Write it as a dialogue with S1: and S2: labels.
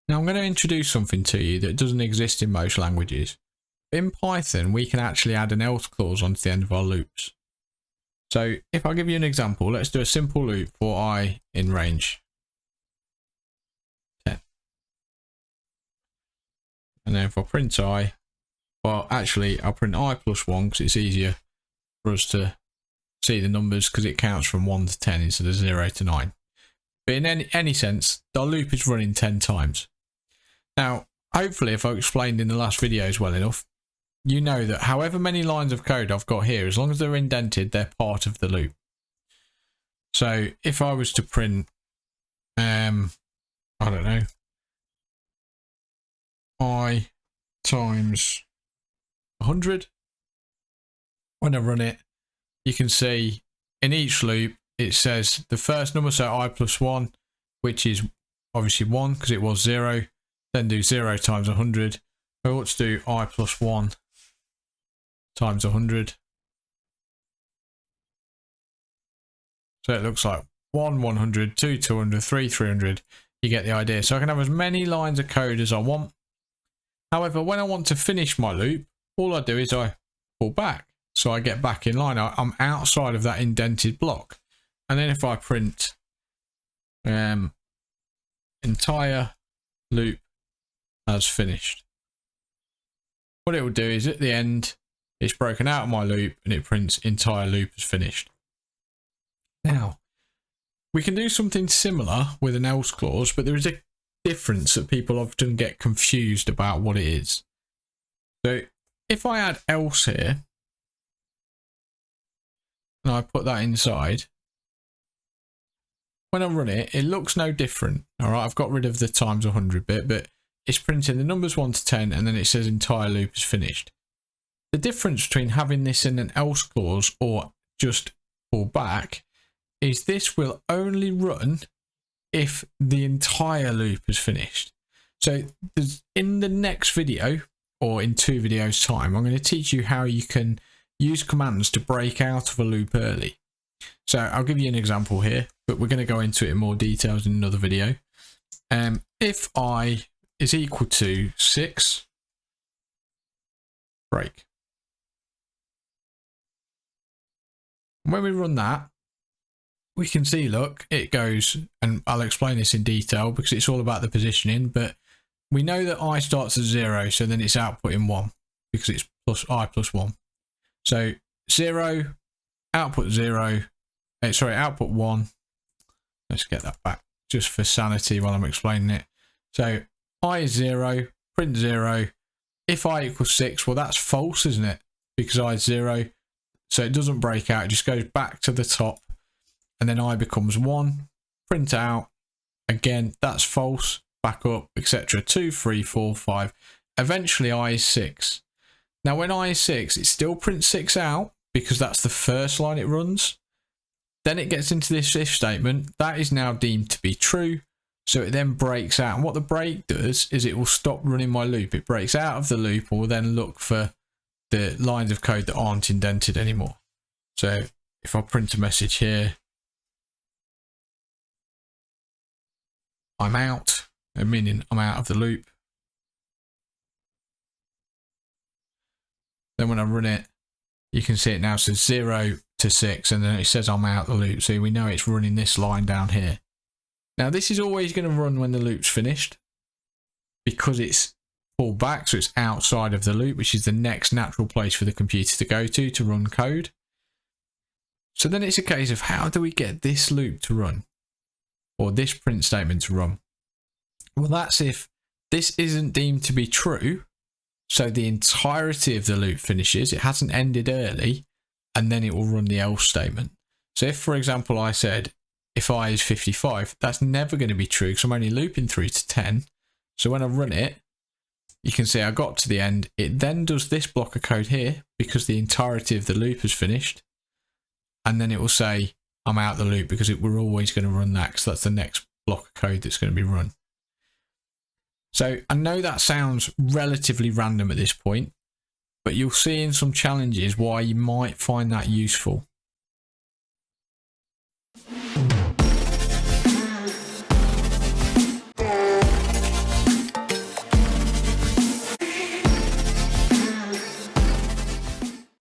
S1: Now I'm going to introduce something to you that doesn't exist in most languages. In Python, we can actually add an else clause onto the end of our loops. So if I give you an example, let's do a simple loop for I in range 10. And then if I print I, well, actually I'll print I plus 1 because it's easier for us to see the numbers because it counts from 1 to 10 instead of 0 to 9. But in any sense, the loop is running 10 times. Now, hopefully if I explained in the last videos well enough, you know that however many lines of code I've got here, as long as they're indented, they're part of the loop. So if I was to print, I don't know, I times 100, when I run it, you can see in each loop, it says the first number, so I plus 1, which is obviously 1 because it was 0, then do 0 times 100. I ought to do I plus 1 times 100. So it looks like 1, 100, 2, 200, 3, 300. You get the idea. So I can have as many lines of code as I want. However, when I want to finish my loop, all I do is I pull back. So I get back in line. I'm outside of that indented block. And then if I print entire loop as finished, what it will do is at the end, it's broken out of my loop and it prints entire loop as finished. Now, we can do something similar with an else clause, but there is a difference that people often get confused about what it is. So if I add else here, and I put that inside, when I run it, it looks no different. All right, I've got rid of the times 100 bit, but it's printing the numbers 1 to 10, and then it says entire loop is finished. The difference between having this in an else clause or just pull back is this will only run if the entire loop is finished. So in the next video, or in 2 videos time, I'm going to teach you how you can use commands to break out of a loop early. So I'll give you an example here, but we're going to go into it in more details in another video. If I is equal to 6, break. When we run that, we can see, look, it goes, and I'll explain this in detail because it's all about the positioning, but we know that I starts at 0, so then it's outputting 1 because it's plus I plus 1. So 0, output 0, output 1. Let's get that back just for sanity while I'm explaining it. So I is 0, print 0. If I equals 6, well, that's false, isn't it? Because I is 0. So it doesn't break out, it just goes back to the top. And then I becomes 1, print out. Again, that's false, back up, etc. 2, 3, 4, 5. Eventually I is 6. Now when I is 6, it still prints 6 out because that's the first line it runs. Then it gets into this if statement. That is now deemed to be true. So it then breaks out. And what the break does is it will stop running my loop. It breaks out of the loop or will then look for the lines of code that aren't indented anymore. So if I print a message here, I'm out, meaning I'm out of the loop. Then when I run it, you can see it now says 0 to 6, and then it says I'm out the loop. So we know it's running this line down here. Now this is always going to run when the loop's finished because it's pulled back, so it's outside of the loop, which is the next natural place for the computer to go to run code. So then it's a case of how do we get this loop to run, or this print statement to run? Well, that's if this isn't deemed to be true, so the entirety of the loop finishes, it hasn't ended early, and then it will run the else statement. So if, for example, I said if I is 55, that's never going to be true because I'm only looping through to 10. So when I run it, you can see I got to the end. It then does this block of code here because the entirety of the loop is finished. And then it will say I'm out the loop because we're always going to run that because that's the next block of code that's going to be run. So I know that sounds relatively random at this point, but you'll see in some challenges why you might find that useful.